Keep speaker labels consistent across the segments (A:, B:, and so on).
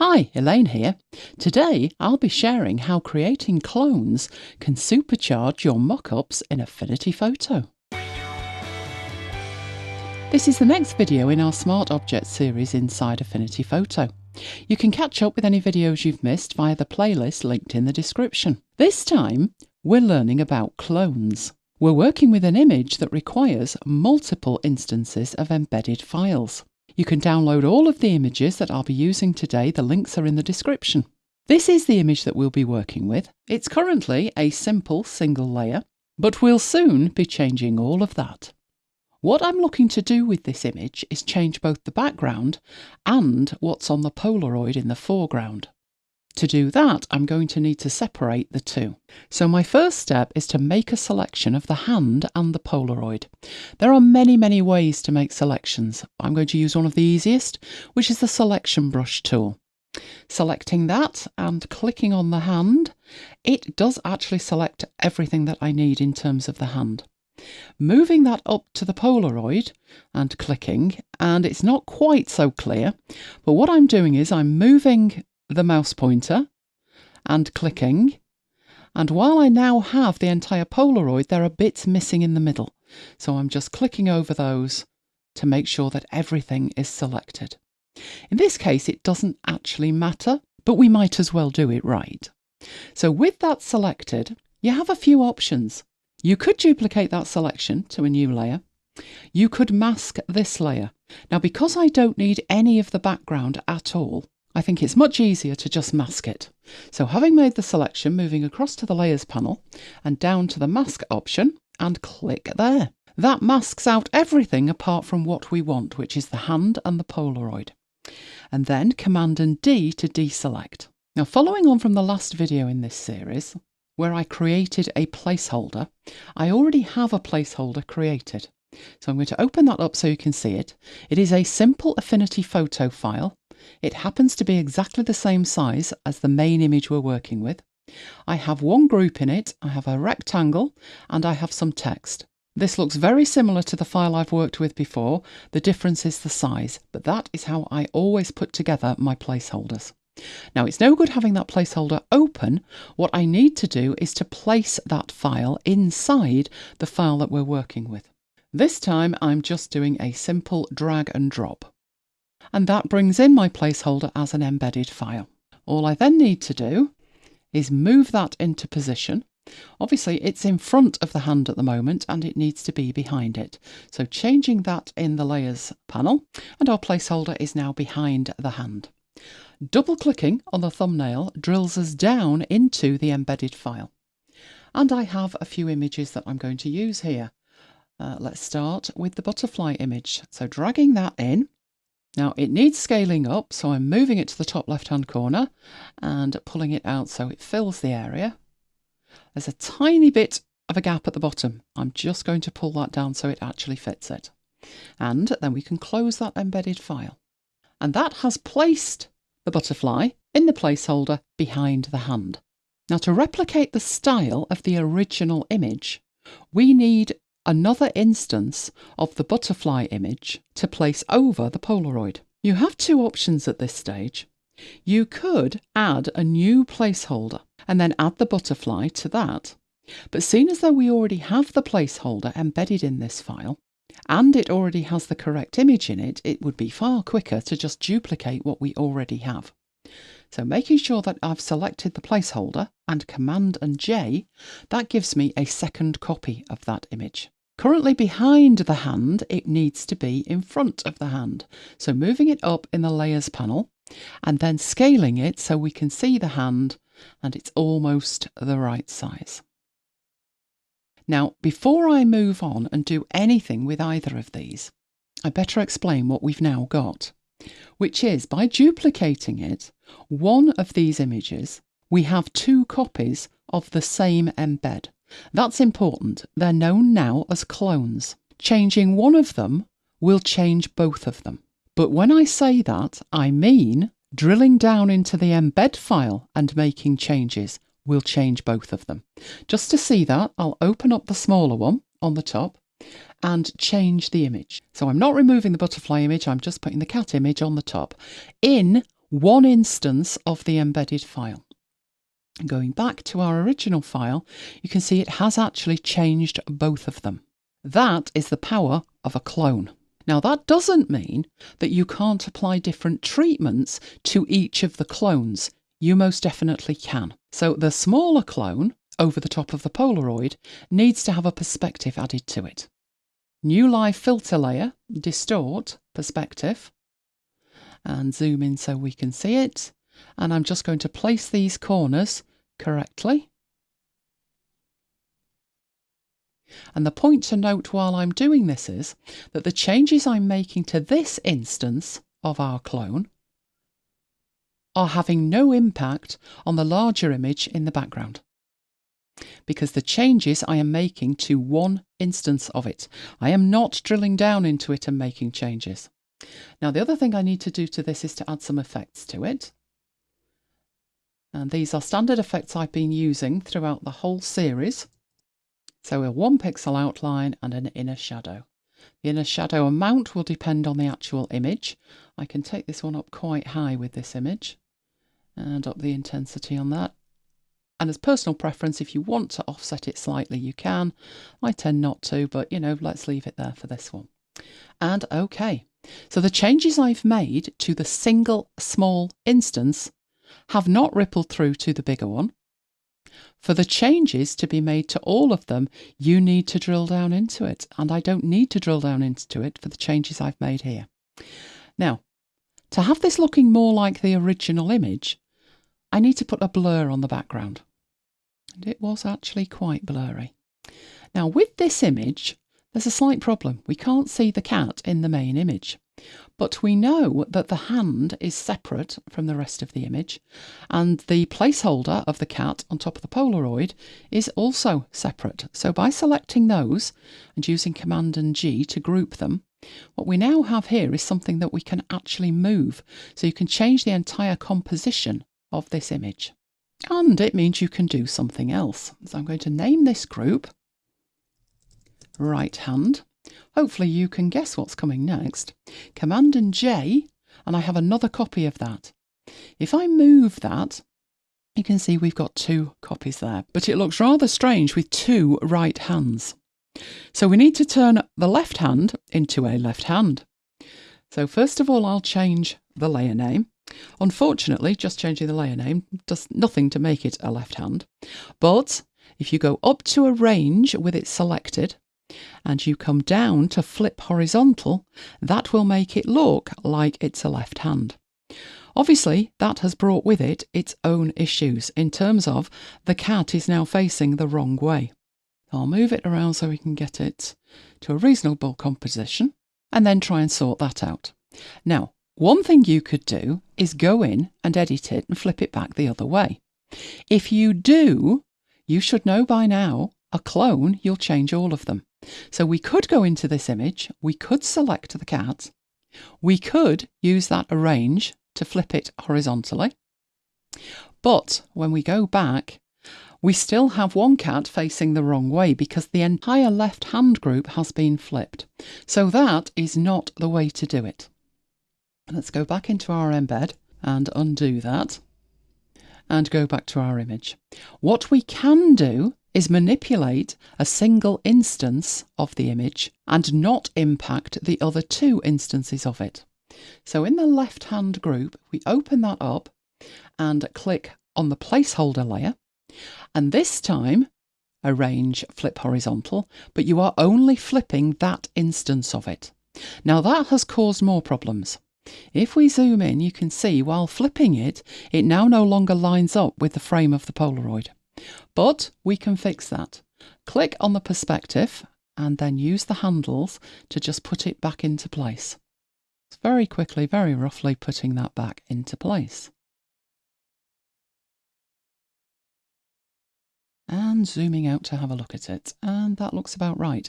A: Hi, Elaine here. Today I'll be sharing how creating clones can supercharge your mockups in Affinity Photo. This is the next video in our Smart Objects series inside Affinity Photo. You can catch up with any videos you've missed via the playlist linked in the description. This time we're learning about clones. We're working with an image that requires multiple instances of embedded files. You can download all of the images that I'll be using today. The links are in the description. This is the image that we'll be working with. It's currently a simple single layer, but we'll soon be changing all of that. What I'm looking to do with this image is change both the background and what's on the Polaroid in the foreground. To do that, I'm going to need to separate the two. So my first step is to make a selection of the hand and the Polaroid. There are many ways to make selections. I'm going to use one of the easiest, which is the selection brush tool. Selecting that and clicking on the hand, it does actually select everything that I need in terms of the hand. Moving that up to the Polaroid and clicking, and it's not quite so clear, but what I'm doing is I'm moving the mouse pointer and clicking, and while I now have the entire Polaroid, there are bits missing in the middle, so I'm just clicking over those to make sure that everything is selected. In this case it doesn't actually matter, but we might as well do it right. So with that selected, you have a few options. You could duplicate that selection to a new layer. You could mask this layer. Now because I don't need any of the background at all, I think it's much easier to just mask it. So having made the selection, moving across to the Layers panel and down to the Mask option and click there. That masks out everything apart from what we want, which is the hand and the Polaroid. And then Command and D to deselect. Now following on from the last video in this series, where I created a placeholder, I already have a placeholder created. So I'm going to open that up so you can see it. It is a simple Affinity Photo file. It happens to be exactly the same size as the main image we're working with. I have one group in it, I have a rectangle, and I have some text. This looks very similar to the file I've worked with before. The difference is the size, but that is how I always put together my placeholders. Now it's no good having that placeholder open. What I need to do is to place that file inside the file that we're working with. This time I'm just doing a simple drag and drop. And that brings in my placeholder as an embedded file. All I then need to do is move that into position. Obviously it's in front of the hand at the moment and it needs to be behind it. So changing that in the Layers panel, and our placeholder is now behind the hand. Double clicking on the thumbnail drills us down into the embedded file. And I have a few images that I'm going to use here. Let's start with the butterfly image. So dragging that in. Now it needs scaling up, so I'm moving it to the top left hand corner and pulling it out so it fills the area. There's a tiny bit of a gap at the bottom. I'm just going to pull that down so it actually fits it. And then we can close that embedded file. And that has placed the butterfly in the placeholder behind the hand. Now to replicate the style of the original image, we need another instance of the butterfly image to place over the Polaroid. You have two options at this stage. You could add a new placeholder and then add the butterfly to that. But seeing as though we already have the placeholder embedded in this file, and it already has the correct image in it, it would be far quicker to just duplicate what we already have. So making sure that I've selected the placeholder and Command and J, that gives me a second copy of that image. Currently behind the hand, it needs to be in front of the hand. So moving it up in the Layers panel and then scaling it so we can see the hand and it's almost the right size. Now, before I move on and do anything with either of these, I better explain what we've now got, which is by duplicating it, one of these images, we have two copies of the same embed. That's important. They're known now as clones. Changing one of them will change both of them. But when I say that, I mean drilling down into the embed file and making changes will change both of them. Just to see that, I'll open up the smaller one on the top and change the image. So I'm not removing the butterfly image, I'm just putting the cat image on the top. In one instance of the embedded file. Going back to our original file, you can see it has actually changed both of them. That is the power of a clone. Now that doesn't mean that you can't apply different treatments to each of the clones. You most definitely can. So the smaller clone over the top of the Polaroid needs to have a perspective added to it. New live filter layer, distort, perspective, and zoom in so we can see it. And I'm just going to place these corners correctly. And the point to note while I'm doing this is that the changes I'm making to this instance of our clone are having no impact on the larger image in the background, because the changes I am making to one instance of it. I am not drilling down into it and making changes. Now the other thing I need to do to this is to add some effects to it. And these are standard effects I've been using throughout the whole series. So a 1 pixel outline and an inner shadow. The inner shadow amount will depend on the actual image. I can take this one up quite high with this image and up the intensity on that. And as personal preference, if you want to offset it slightly, you can. I tend not to, but let's leave it there for this one. And okay, so the changes I've made to the single small instance have not rippled through to the bigger one. For the changes to be made to all of them, you need to drill down into it, and I don't need to drill down into it for the changes I've made here. Now, to have this looking more like the original image, I need to put a blur on the background. And it was actually quite blurry. Now, with this image, there's a slight problem. We can't see the cat in the main image. But we know that the hand is separate from the rest of the image, and the placeholder of the cat on top of the Polaroid is also separate. So by selecting those and using Command and G to group them, what we now have here is something that we can actually move. So you can change the entire composition of this image. And it means you can do something else. So I'm going to name this group right hand. Hopefully you can guess what's coming next. Command and J, and I have another copy of that. If I move that, you can see we've got two copies there, but it looks rather strange with two right hands. So we need to turn the left hand into a left hand. So first of all, I'll change the layer name. Unfortunately, just changing the layer name does nothing to make it a left hand. But if you go up to arrange with it selected, and you come down to flip horizontal, that will make it look like it's a left hand. Obviously, that has brought with it its own issues in terms of the cat is now facing the wrong way. I'll move it around so we can get it to a reasonable composition and then try and sort that out. Now, one thing you could do is go in and edit it and flip it back the other way. If you do, you should know by now, a clone, you'll change all of them. So we could go into this image, we could select the cat, we could use that arrange to flip it horizontally, but when we go back, we still have one cat facing the wrong way because the entire left hand group has been flipped. So that is not the way to do it. Let's go back into our embed and undo that and go back to our image. What we can do is manipulate a single instance of the image and not impact the other two instances of it. So in the left hand group, we open that up and click on the placeholder layer, and this time arrange flip horizontal, but you are only flipping that instance of it. Now that has caused more problems. If we zoom in, you can see while flipping it, it now no longer lines up with the frame of the Polaroid. But we can fix that. Click on the perspective and then use the handles to just put it back into place. It's very quickly, very roughly putting that back into place. And zooming out to have a look at it, and that looks about right.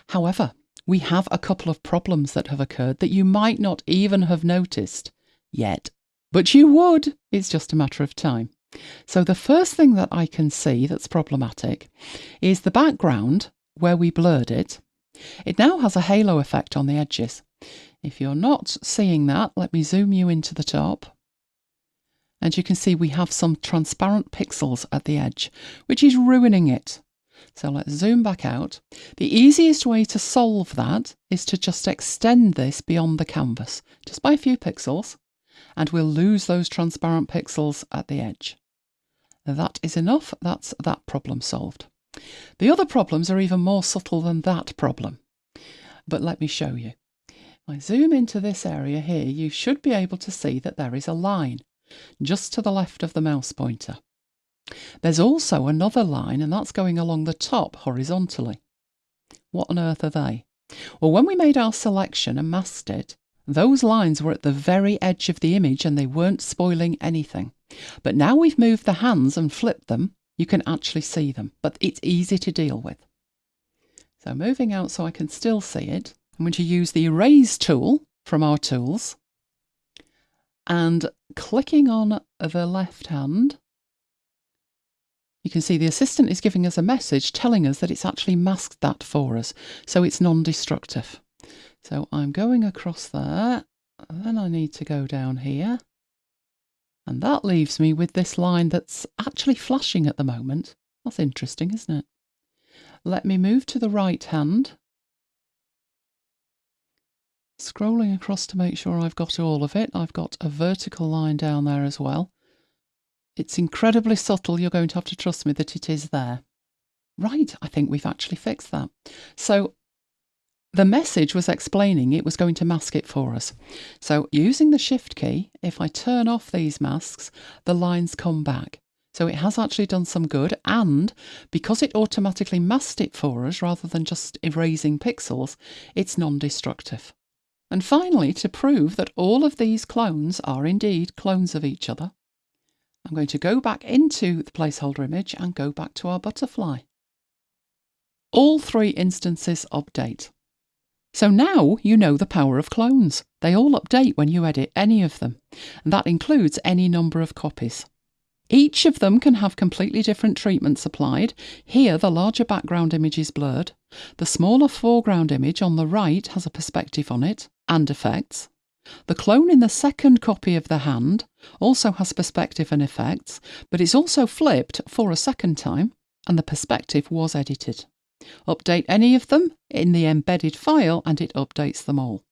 A: However, we have a couple of problems that have occurred that you might not even have noticed yet, but you would. It's just a matter of time. So the first thing that I can see that's problematic is the background where we blurred it. It now has a halo effect on the edges. If you're not seeing that, let me zoom you into the top. And you can see we have some transparent pixels at the edge, which is ruining it. So let's zoom back out. The easiest way to solve that is to just extend this beyond the canvas, just by a few pixels, and we'll lose those transparent pixels at the edge. That is enough. That's that problem solved. The other problems are even more subtle than that problem, but let me show you. If I zoom into this area here, you should be able to see that there is a line just to the left of the mouse pointer. There's also another line, and that's going along the top horizontally. What on earth are they? Well, when we made our selection and masked it, those lines were at the very edge of the image and they weren't spoiling anything. But now we've moved the hands and flipped them, you can actually see them, but it's easy to deal with. So moving out so I can still see it, I'm going to use the erase tool from our tools, and clicking on the left hand, you can see the assistant is giving us a message telling us that it's actually masked that for us, so it's non-destructive. So I'm going across there, and then I need to go down here, and that leaves me with this line that's actually flashing at the moment. That's interesting, isn't it? Let me move to the right hand, scrolling across to make sure I've got all of it. I've got a vertical line down there as well. It's incredibly subtle, you're going to have to trust me that it is there. Right, I think we've actually fixed that. So the message was explaining it was going to mask it for us. So using the Shift key, if I turn off these masks, the lines come back. So it has actually done some good, and because it automatically masked it for us rather than just erasing pixels, it's non-destructive. And finally, to prove that all of these clones are indeed clones of each other, I'm going to go back into the placeholder image and go back to our butterfly. All three instances update. So now you know the power of clones. They all update when you edit any of them, and that includes any number of copies. Each of them can have completely different treatments applied. Here the larger background image is blurred. The smaller foreground image on the right has a perspective on it and effects. The clone in the second copy of the hand also has perspective and effects, but it's also flipped for a second time, and the perspective was edited. Update any of them in the embedded file and it updates them all.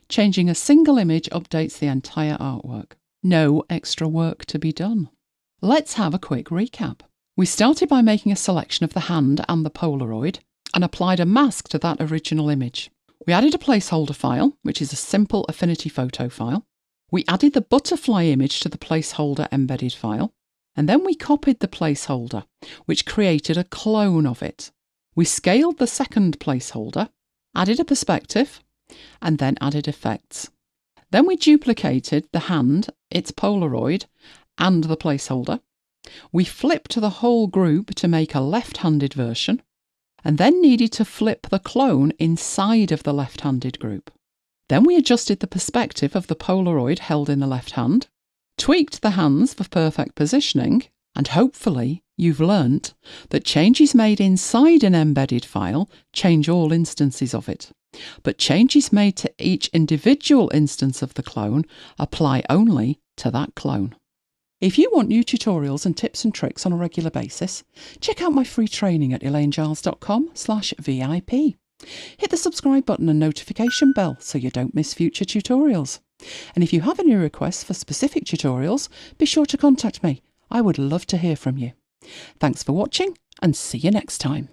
A: Changing a single image updates the entire artwork. No extra work to be done. Let's have a quick recap. We started by making a selection of the hand and the Polaroid and applied a mask to that original image. We added a placeholder file, which is a simple Affinity Photo file. We added the butterfly image to the placeholder embedded file, and then we copied the placeholder, which created a clone of it. We scaled the second placeholder, added a perspective, and then added effects. Then we duplicated the hand, its Polaroid, and the placeholder. We flipped the whole group to make a left-handed version, and then needed to flip the clone inside of the left-handed group. Then we adjusted the perspective of the Polaroid held in the left hand, tweaked the hands for perfect positioning, and hopefully you've learnt that changes made inside an embedded file change all instances of it, but changes made to each individual instance of the clone apply only to that clone. If you want new tutorials and tips and tricks on a regular basis, check out my free training at elainegiles.com/VIP. Hit the subscribe button and notification bell so you don't miss future tutorials. And if you have any requests for specific tutorials, be sure to contact me. I would love to hear from you. Thanks for watching and see you next time.